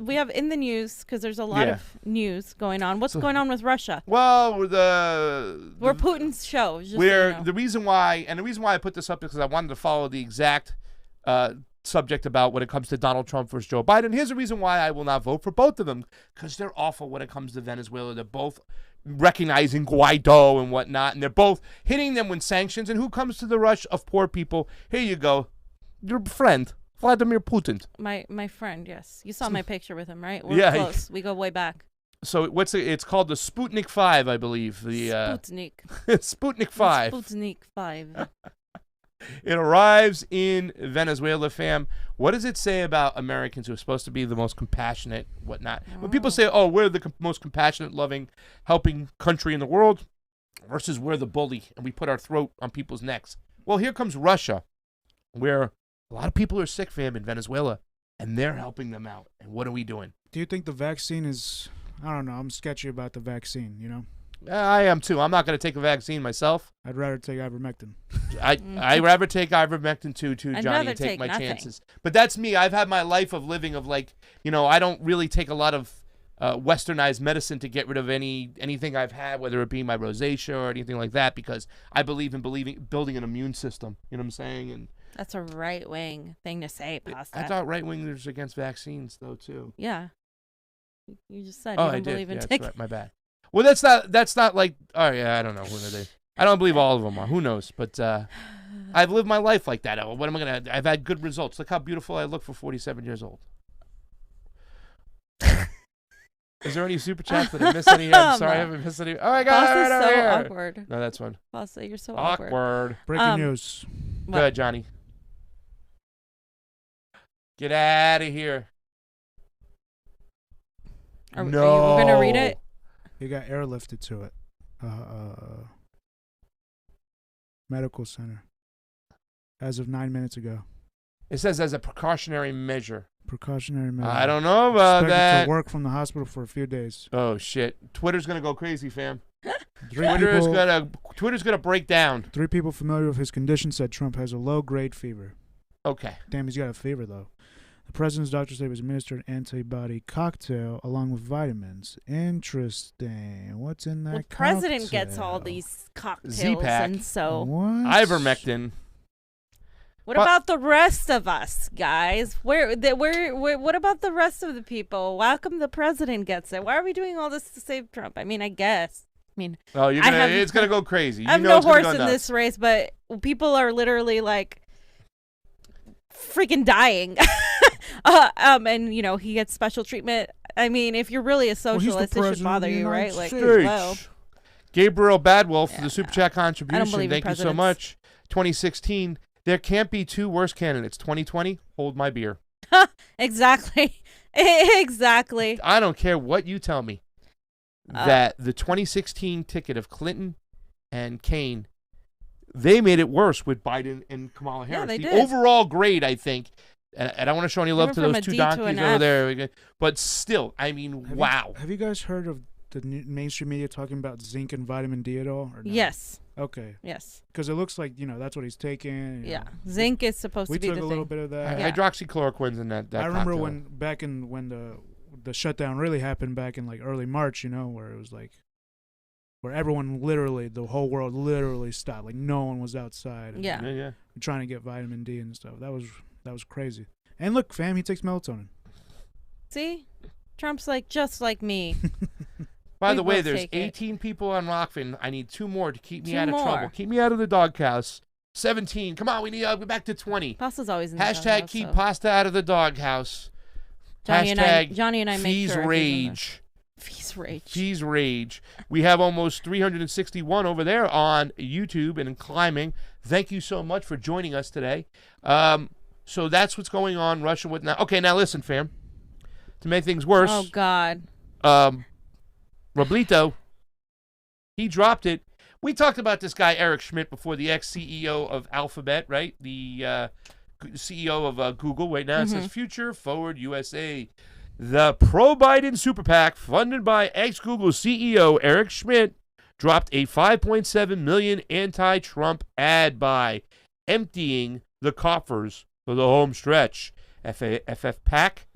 we have in the news because there's a lot of news going on. What's going on with Russia? Well, we're Putin's show. Just the reason why I put this up is because I wanted to follow the exact subject about when it comes to Donald Trump versus Joe Biden. Here's the reason why I will not vote for both of them, because they're awful when it comes to Venezuela. They're both recognizing Guaido and whatnot, and they're both hitting them with sanctions. And who comes to the rush of poor people? Here you go. Your friend, Vladimir Putin. My friend, yes. You saw my picture with him, right? We're close. We go way back. So it's called the Sputnik 5, I believe. The Sputnik. Sputnik 5. Sputnik 5. It arrives in Venezuela, fam. What does it say about Americans who are supposed to be the most compassionate, whatnot? When people say, oh, we're the most compassionate, loving, helping country in the world, versus we're the bully and we put our throat on people's necks. Well, here comes Russia, where a lot of people are sick, fam, in Venezuela, and they're helping them out. And what are we doing? Do you think the vaccine is, I don't know, I'm sketchy about the vaccine, you know? I am too. I'm not going to take a vaccine myself. I'd rather take ivermectin. I'd rather take ivermectin too, Johnny, and take my chances. But that's me. I've had my life of living of like, I don't really take a lot of westernized medicine to get rid of anything I've had, whether it be my rosacea or anything like that, because I believe in building an immune system. You know what I'm saying? And that's a right-wing thing to say, Pasta. I thought right-wingers are against vaccines, though, too. Yeah. You just said you don't believe in that's right. My bad. Well, that's not like, oh, yeah, I don't know. Who are they? I don't believe all of them are. Who knows? But I've lived my life like that. What am I going to, I've had good results. Look how beautiful I look for 47 years old. Is there any super chats that I missed any? I'm sorry, I haven't missed any. Oh my God! Pasta's right so here. awkward. No, that's one. Pasta, you're so awkward. Breaking news. Go ahead, Johnny. Get out of here. Are you going to read it? He got airlifted to it. Medical center. As of 9 minutes ago. It says as a precautionary measure. Precautionary measure. I don't know about that. To work from the hospital for a few days. Oh shit! Twitter's gonna go crazy, fam. Twitter's gonna break down. 3 people familiar with his condition said Trump has a low-grade fever. Okay. Damn, he's got a fever though. The president's doctor said he was administered an antibody cocktail along with vitamins. Interesting. What's in that cocktail? The president gets all these cocktails, Z-Pack. and so what? Ivermectin. What about the rest of us, guys? What about the rest of the people? How come the president gets it? Why are we doing all this to save Trump? I mean, I guess. Oh, it's gonna go crazy. I have no horse in this race, but people are literally like freaking dying. And he gets special treatment. I mean, if you're really a socialist, it should bother you, right? Like, hello. Gabriel Badwolf for the super chat I don't contribution. believe Thank you so much. 2016. There can't be 2 worse candidates. 2020, hold my beer. Exactly. Exactly. I don't care what you tell me. That the 2016 ticket of Clinton and Kane, they made it worse with Biden and Kamala Harris. Yeah, they the did. Overall grade, I think, and I want to show any love to those 2 donkeys over there. But still, I mean, wow. Have you guys heard of the mainstream media talking about zinc and vitamin D at all? Or no? Yes. Okay. Yes. Because it looks like, that's what he's taking. Yeah. Zinc is supposed to be the thing. We took a little bit of that. Hydroxychloroquine's in that I remember cocktail. when the shutdown really happened back in like early March, where it was like, where everyone the whole world literally stopped. Like no one was outside. And yeah. Trying to get vitamin D and stuff. That was crazy. And look, fam, he takes melatonin. See? Trump's just like me. By the way, there's 18 people on Rockfin. I need 2 more to keep me out of trouble. Keep me out of the doghouse. 17. Come on, we need to go back to 20. Pasta's always in the Hashtag doghouse, keep pasta out of the doghouse. Johnny and I make fees sure rage. Fees rage. Fees rage. We have almost 361 over there on YouTube and climbing. Thank you so much for joining us today. So that's what's going on. Russia with now. Okay, now listen, fam. To make things worse. Oh God. Roblito, he dropped it. We talked about this guy, Eric Schmidt, before, the ex-CEO of Alphabet, right? The CEO of Google right now. It says Future Forward USA. The pro-Biden super PAC, funded by ex-Google CEO Eric Schmidt, dropped a $5.7 million anti-Trump ad buy, emptying the coffers for the home stretch. FF PAC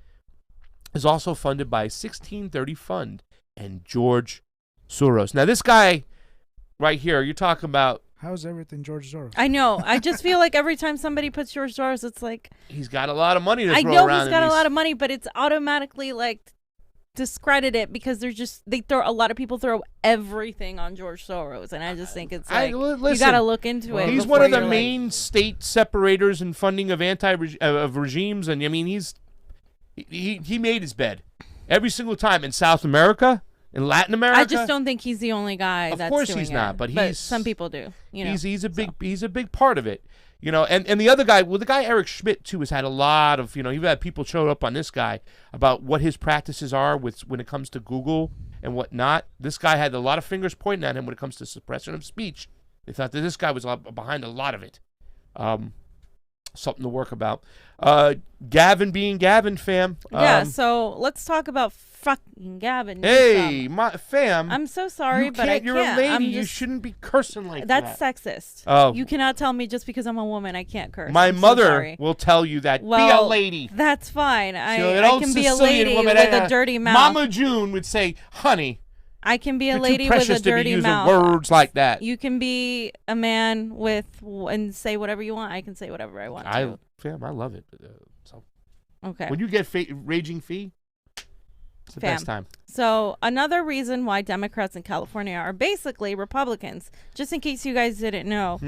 is also funded by 1630 Fund and George Soros. Now, this guy right here, you're talking about. How's everything George Soros? I know. I just feel like every time somebody puts George Soros, it's like He's got a lot of money to I throw know around. he's got a lot of money, but it's automatically like discredited because they throw a lot of people throw everything on George Soros, and I just think it's like you got to look into it. He's one of the main state separators and funding of of regimes, and I mean he made his bed every single time in South America, in Latin America. I just don't think he's the only guy. Of that's course doing he's it. not, but some people do. You know, he's a big part of it. You know, and the other guy, well, the guy Eric Schmidt too has had a lot of, you know, you've had people show up on this guy about what his practices are when it comes to Google and whatnot. This guy had a lot of fingers pointing at him when it comes to suppression of speech. They thought that this guy was behind a lot of it. Something to work about. Gavin being Gavin, fam. Yeah, so let's talk about fucking Gavin Newsom. Hey, my fam. I'm so sorry, but I can't. You're a lady. You shouldn't be cursing like that. That's sexist. Oh. You cannot tell me just because I'm a woman I can't curse. My I'm so mother sorry. will tell you that. Well, be a lady. That's fine. I can be a Sicilian lady woman, with a dirty mouth. Mama June would say, honey, I can be a you're lady too with precious a to be dirty using mouth. words like that. You can be a man and say whatever you want. I can say whatever I want to. Fam, I love it. Okay. When you get raging fee, it's the best time. So another reason why Democrats in California are basically Republicans, just in case you guys didn't know,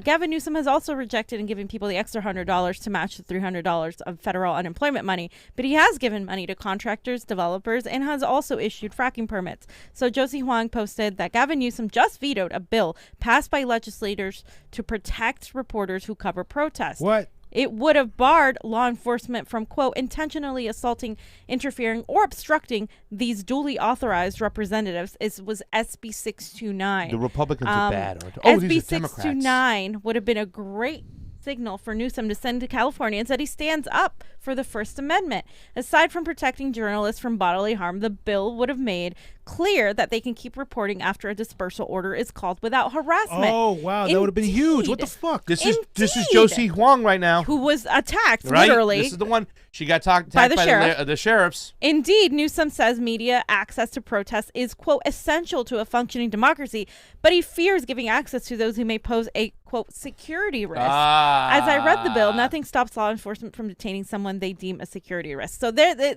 Gavin Newsom has also rejected and given people the extra $100 to match the $300 of federal unemployment money, but he has given money to contractors, developers, and has also issued fracking permits. So Josie Huang posted that Gavin Newsom just vetoed a bill passed by legislators to protect reporters who cover protests. What? It would have barred law enforcement from, quote, intentionally assaulting, interfering, or obstructing these duly authorized representatives. It was SB 629. The Republicans are bad, aren't they? SB these are Democrats. 629 would have been a great signal for Newsom to send to California and said he stands up for the First Amendment. Aside from protecting journalists from bodily harm, the bill would have made clear that they can keep reporting after a dispersal order is called without harassment. Oh, wow. That would have been huge. What the fuck? This is Josie Huang right now. Who was attacked, right? literally. This is the one. She got attacked by the sheriffs. Indeed, Newsom says media access to protests is, quote, essential to a functioning democracy, but he fears giving access to those who may pose a, quote, security risk. As I read the bill, nothing stops law enforcement from detaining someone they deem a security risk. So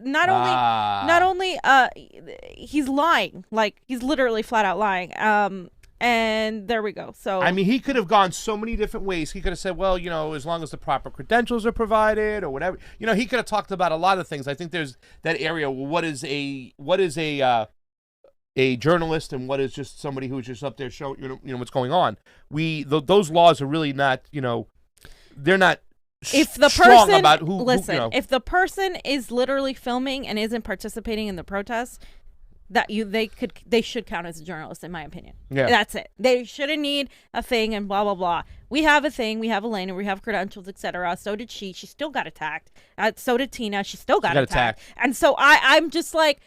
not only he's lying, like he's literally flat out lying. And there we go. So I mean, he could have gone so many different ways. He could have said, well, you know, as long as the proper credentials are provided or whatever. You know, he could have talked about a lot of things. I think there's that area. Well, what is a journalist and what is just somebody who's just up there showing you know what's going on. Those laws are really not, you know, they're not if the strong person about who listen, you know. If the person is literally filming and isn't participating in the protests, they should count as a journalist, in my opinion. Yeah. That's it. They shouldn't need a thing and blah blah blah. We have a thing, we have a lane, and we have credentials, etc. So did she. She still got attacked. So did Tina. She still got attacked. And so I'm just like,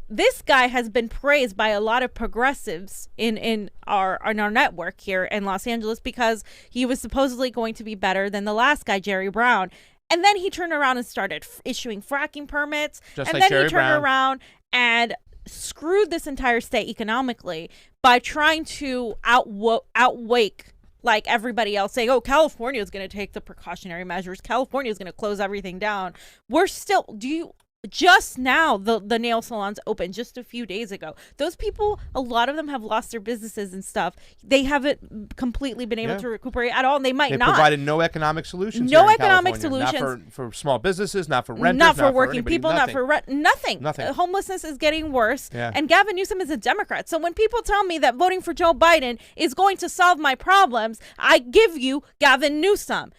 this guy has been praised by a lot of progressives in our network here in Los Angeles because he was supposedly going to be better than the last guy, Jerry Brown. And then he turned around and started issuing fracking permits. Just and like then Jerry he turned Brown. around and screwed this entire state economically by trying to outwake like everybody else, saying, oh, California is going to take the precautionary measures. California is going to close everything down. We're still, just now the nail salons opened just a few days ago. Those people, a lot of them have lost their businesses and stuff. They haven't completely been able to recuperate at all, and they might not. They provided no economic solutions. No here in economic California. solutions. Not for small businesses, not for renters, not for working anybody, people, nothing. not for nothing. Nothing. Homelessness is getting worse. Yeah. And Gavin Newsom is a Democrat. So when people tell me that voting for Joe Biden is going to solve my problems, I give you Gavin Newsom.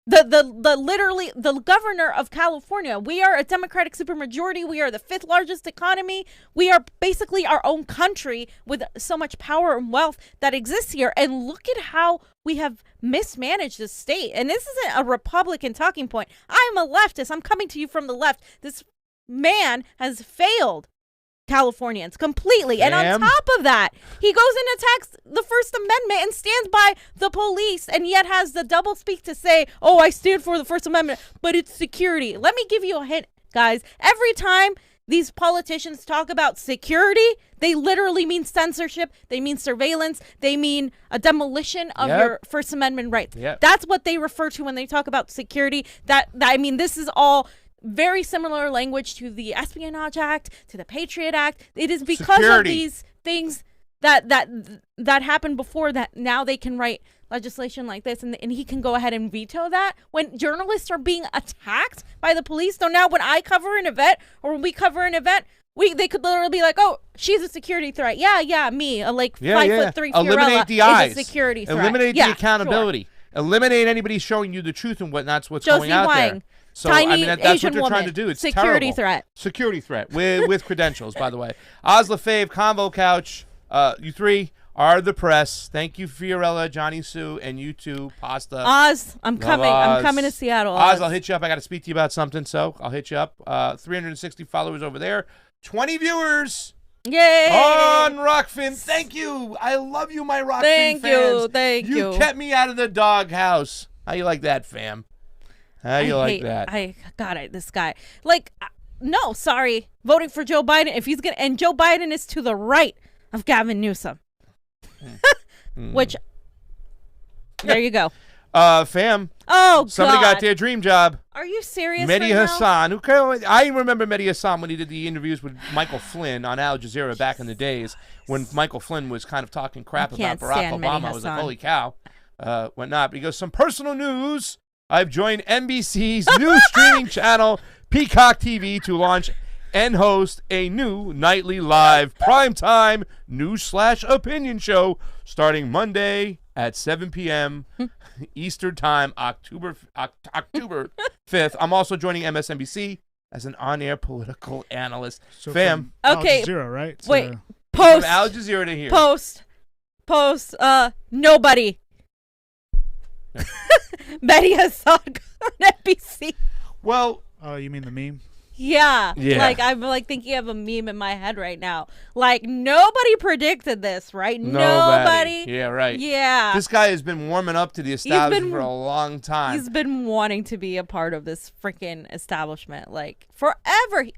The governor of California. We are a Democratic supermajority. We are the 5th largest economy. We are basically our own country with so much power and wealth that exists here. And look at how we have mismanaged the state. And this isn't a Republican talking point. I'm a leftist. I'm coming to you from the left. This man has failed Californians completely. And on top of that, he goes and attacks the First Amendment and stands by the police and yet has the double speak to say, oh, I stand for the First Amendment, but it's security. Let me give you a hint, guys. Every time these politicians talk about security, they literally mean censorship. They mean surveillance. They mean a demolition of your First Amendment rights. That's what they refer to when they talk about security. I mean, this is all very similar language to the Espionage Act, to the Patriot Act. It is because of these things that happened before that now they can write legislation like this, and he can go ahead and veto that when journalists are being attacked by the police. So now when I cover an event, or when we cover an event, they could literally be like, oh, she's a security threat. Yeah, me, a 5'3" Fiorella is a security threat. Eliminate the accountability. Sure. Eliminate anybody showing you the truth and what's going out there. So tiny I mean, that's Asian what they're woman. trying to do. It's security terrible. threat. Security threat with credentials, by the way. Oz LaFave, Convo Couch, you three are the press. Thank you, Fiorella, Jonny Sue, and you two, Pasta. Oz, I'm coming. Oz. I'm coming to Seattle. Oz, I'll hit you up. I got to speak to you about something, so I'll hit you up. 360 followers over there. 20 viewers. Yay! On Rockfin. Thank you. I love you, my Rockfin fans. Thank you. You kept me out of the doghouse. How you like that, fam? How you like that? This guy. No, sorry. Voting for Joe Biden if he's and Joe Biden is to the right of Gavin Newsom. Which there you go. Fam. Oh, somebody God. got their dream job. Are you serious? Mehdi right Hasan. I remember Mehdi Hasan when he did the interviews with Michael Flynn on Al Jazeera back in the days when Michael Flynn was kind of talking crap about Barack Obama. I was like, holy cow. Whatnot. But he goes, some personal news. I've joined NBC's new streaming channel, Peacock TV, to launch and host a new nightly live primetime news/opinion show starting Monday at 7 p.m. Eastern Time, October 5th. I'm also joining MSNBC as an on-air political analyst. So Fam. Okay. Al Jazeera, right? So wait. Post. From Al Jazeera to here. Post. Nobody. Mehdi Hasan on NBC. Well. Oh, you mean the meme? Yeah. I'm thinking of a meme in my head right now. Nobody predicted this, right? Nobody. Yeah, right. Yeah. This guy has been warming up to the establishment for a long time. He's been wanting to be a part of this freaking establishment forever.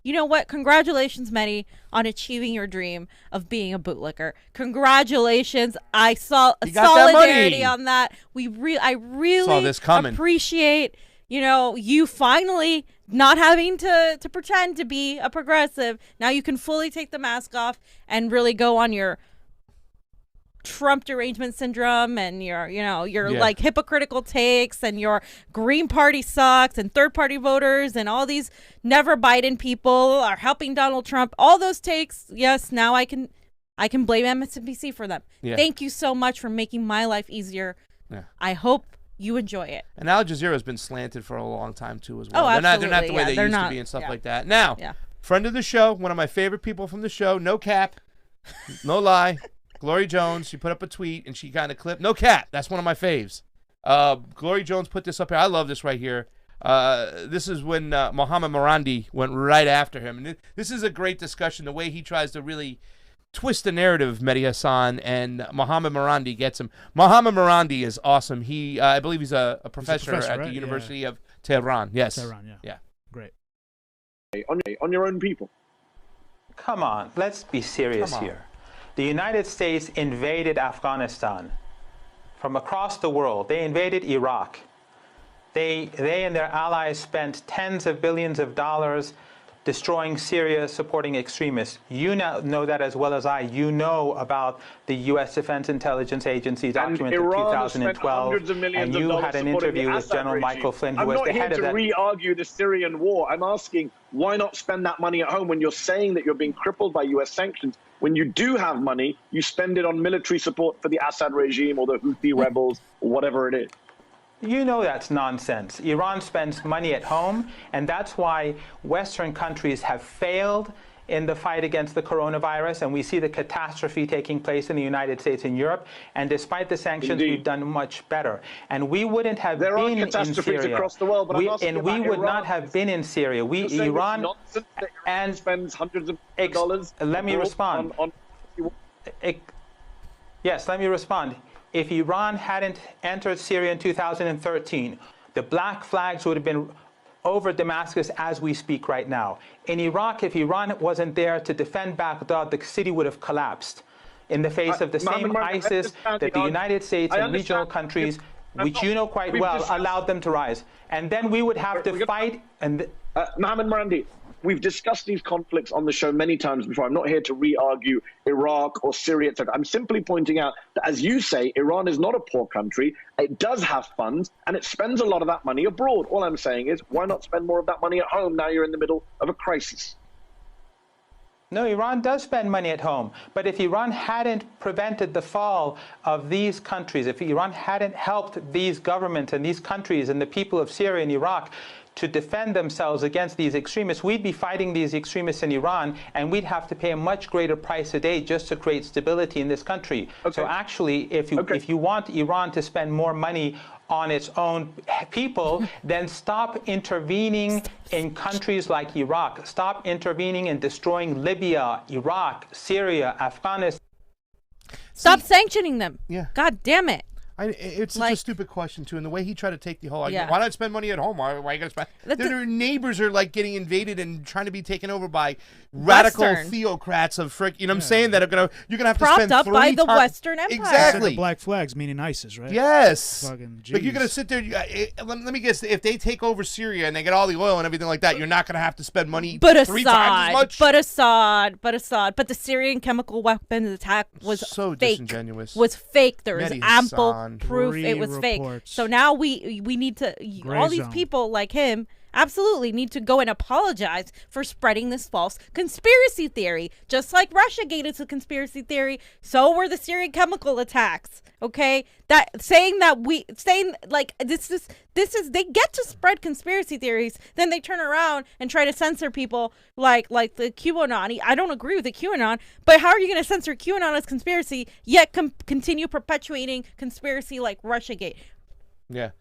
You know what? Congratulations, Mehdi, on achieving your dream of being a bootlicker. Congratulations. I saw a solidarity on that. I really saw this coming. Appreciate you finally not having to pretend to be a progressive. Now you can fully take the mask off and really go on your Trump derangement syndrome and your hypocritical takes and your Green Party sucks and third party voters and all these never Biden people are helping Donald Trump. All those takes. Yes. Now I can blame MSNBC for them. Yeah. Thank you so much for making my life easier. Yeah. I hope you enjoy it. And Al Jazeera has been slanted for a long time too as well. Oh, absolutely. They're not the way they used to be and stuff like that. Now, friend of the show, one of my favorite people from the show, no cap, no lie, Glory Jones. She put up a tweet and she kind of clipped. No cap. That's one of my faves. Glory Jones put this up here. I love this right here. This is when Mohammed Morandi went right after him. And this is a great discussion, the way he tries to really twist the narrative of Mehdi Hasan, and Mohammed Morandi gets him. Mohammed Morandi is awesome. He, I believe he's a professor at the University of Tehran. Yes. Tehran, yeah. Great. On your own people. Come on, let's be serious here. The United States invaded Afghanistan from across the world. They invaded Iraq. They and their allies spent tens of billions of dollars destroying Syria, supporting extremists. You know that as well as I. You know about the U.S. Defense Intelligence Agency document of 2012, and you had an interview with General Michael Flynn, who was the head of that. I'm not here to re-argue the Syrian war. I'm asking, why not spend that money at home when you're saying that you're being crippled by U.S. sanctions? When you do have money, you spend it on military support for the Assad regime or the Houthi rebels or whatever it is. You know that's nonsense. Iran spends money at home, and that's why Western countries have failed in the fight against the coronavirus, and we see the catastrophe taking place in the United States and Europe. And despite the sanctions, we've done much better. And we wouldn't have been in Syria. Across the world, but we would not have been in Syria. Iran and spends hundreds of dollars. Let me respond. Yes, let me respond. If Iran hadn't entered Syria in 2013, the black flags would have been over Damascus as we speak right now. In Iraq, if Iran wasn't there to defend Baghdad, the city would have collapsed in the face of the same ISIS that the United States and regional countries, which you know quite well, allowed them to rise. And then we would have to fight. And Mohammed Marandi, we've discussed these conflicts on the show many times before. I'm not here to re-argue Iraq or Syria, etc. I'm simply pointing out that, as you say, Iran is not a poor country. It does have funds, and it spends a lot of that money abroad. All I'm saying is, why not spend more of that money at home now you're in the middle of a crisis? No, Iran does spend money at home. But if Iran hadn't prevented the fall of these countries, if Iran hadn't helped these governments and these countries and the people of Syria and Iraq to defend themselves against these extremists, we'd be fighting these extremists in Iran, and we'd have to pay a much greater price a day just to create stability in this country. Okay. So actually, if you want Iran to spend more money on its own people, then stop intervening in countries like Iraq. Stop intervening and destroying Libya, Iraq, Syria, Afghanistan. Stop sanctioning them. Yeah. God damn it. It's such a stupid question, too. And the way he tried to take the whole argument, why not spend money at home? Why are you going to spend? Their neighbors are like getting invaded and trying to be taken over by radical theocrats of frick. You know what I'm saying? That are going to, you're going to have to spend propped up by the Western Empire. Exactly. The black flags, meaning ISIS, right? Yes. Fucking But you're going to sit there. Let me guess. If they take over Syria and they get all the oil and everything like that, you're not going to have to spend money three times as much. But Assad. But the Syrian chemical weapons attack was so fake. Disingenuous. Was fake. There was Mehdi ample Hasan. proof it was fake. So now we need to, all these people like him absolutely need to go and apologize for spreading this false conspiracy theory. Just like Russiagate is a conspiracy theory, so were the Syrian chemical attacks. Okay, saying like this is they get to spread conspiracy theories, then they turn around and try to censor people like the QAnon. I don't agree with the QAnon, but how are you going to censor QAnon as conspiracy yet continue perpetuating conspiracy like Russiagate? Yeah.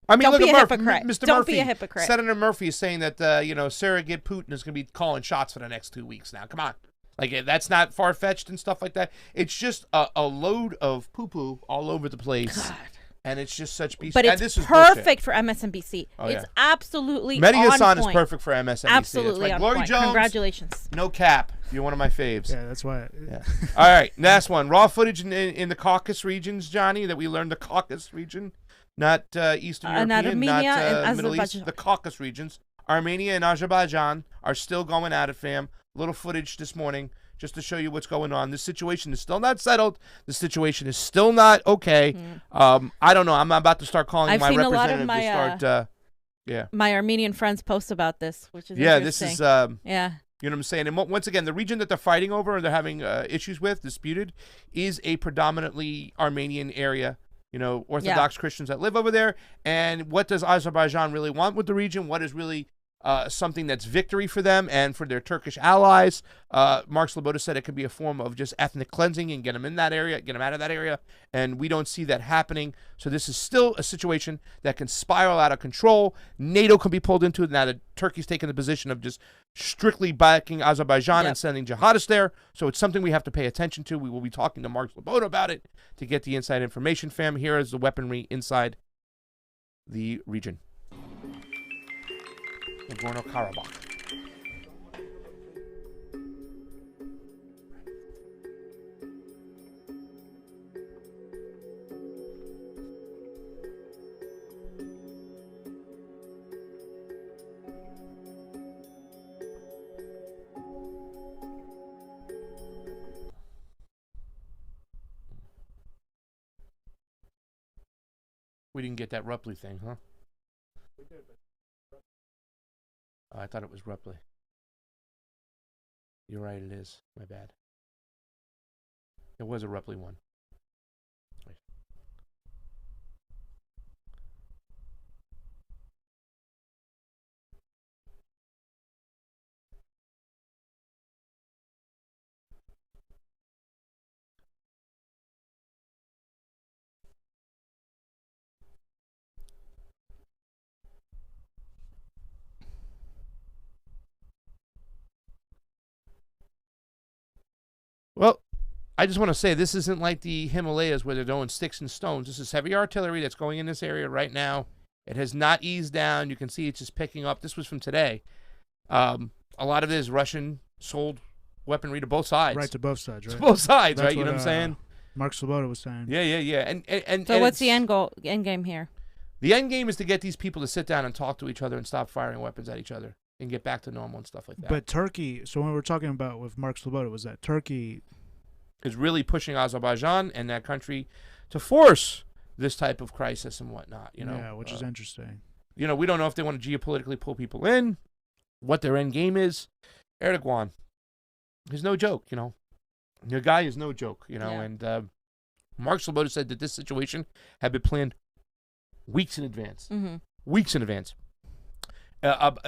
I mean, don't look be at a Murphy. hypocrite. Mr. Don't Murphy, be a hypocrite. Senator Murphy is saying that surrogate Putin is going to be calling shots for the next 2 weeks now. Come on. Like, that's not far-fetched and stuff like that. It's just a load of poo-poo all over the place. God. And it's just such beast. But it's perfect for MSNBC. It's absolutely Mehdi on Hasan point. is perfect for MSNBC. Absolutely on Glory point. Jones, congratulations. No cap. You're one of my faves. Yeah, that's why. Yeah. All right, last one. Raw footage in the Caucasus regions, Johnny, that we learned the Caucasus region. Not Eastern European, not Armenia and Middle East, Azerbaijan. the Caucasus regions. Armenia and Azerbaijan are still going at it, fam. Little footage this morning just to show you what's going on. This situation is still not settled. The situation is still not okay. I don't know. I'm about to start calling my representative to start. My Armenian friends post about this, which is interesting. This is yeah. You know what I'm saying? And once again, the region that they're fighting over and they're having issues with, disputed, is a predominantly Armenian area. You know, Orthodox Christians that live over there. And what does Azerbaijan really want with the region? What is really something that's victory for them and for their Turkish allies? Mark Sloboda said it could be a form of just ethnic cleansing and get them in that area, get them out of that area. And we don't see that happening. So this is still a situation that can spiral out of control. NATO can be pulled into it now that Turkey's taken the position of just strictly backing Azerbaijan and sending jihadists there. So it's something we have to pay attention to. We will be talking to Mark Sloboda about it to get the inside information, fam. Here is the weaponry inside the region. Nagorno-Karabakh. We didn't get that Rupley thing, huh? We did, but I thought it was Rupley. You're right, it is. My bad. It was a Rupley one. Well, I just want to say this isn't like the Himalayas where they're throwing sticks and stones. This is heavy artillery that's going in this area right now. It has not eased down. You can see it's just picking up. This was from today. A lot of it is Russian sold weaponry to both sides. Right, to both sides, right? To both sides, That's right? You know what I'm saying? Mark Sloboda was saying. Yeah. And So what's the end game here? The end game is to get these people to sit down and talk to each other and stop firing weapons at each other and get back to normal and stuff like that. But Turkey, so when we're talking about with Mark Sloboda, was that Turkey is really pushing Azerbaijan and that country to force this type of crisis and whatnot, you know? Yeah, which is interesting. You know, we don't know if they want to geopolitically pull people in, what their end game is. Erdogan is no joke, you know. The guy is no joke, you know. Yeah. And Mark Sloboda said that this situation had been planned weeks in advance. Mm-hmm. Weeks in advance.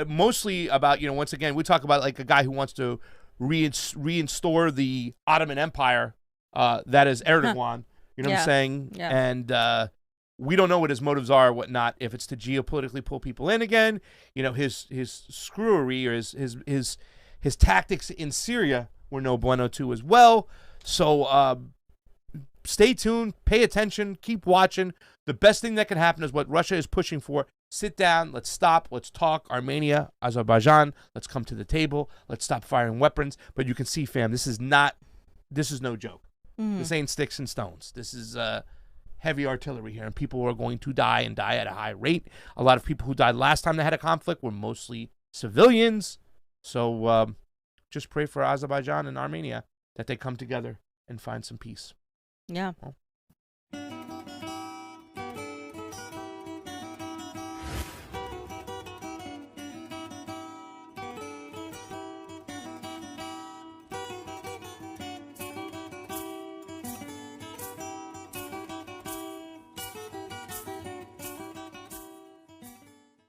Mostly about, you know, once again, we talk about like a guy who wants to reinstore the Ottoman Empire, that is Erdogan. You know what I'm saying? Yeah. And we don't know what his motives are or whatnot. If it's to geopolitically pull people in again, you know, his screwery or his tactics in Syria were no bueno too as well. So stay tuned, pay attention, keep watching. The best thing that can happen is what Russia is pushing for. Sit down, let's stop, let's talk. Armenia, Azerbaijan, let's come to the table. Let's stop firing weapons. But you can see, fam, this is no joke. Mm-hmm. This ain't sticks and stones. This is heavy artillery here, and people are going to die and die at a high rate. A lot of people who died last time they had a conflict were mostly civilians. So just pray for Azerbaijan and Armenia that they come together and find some peace. Yeah. Well,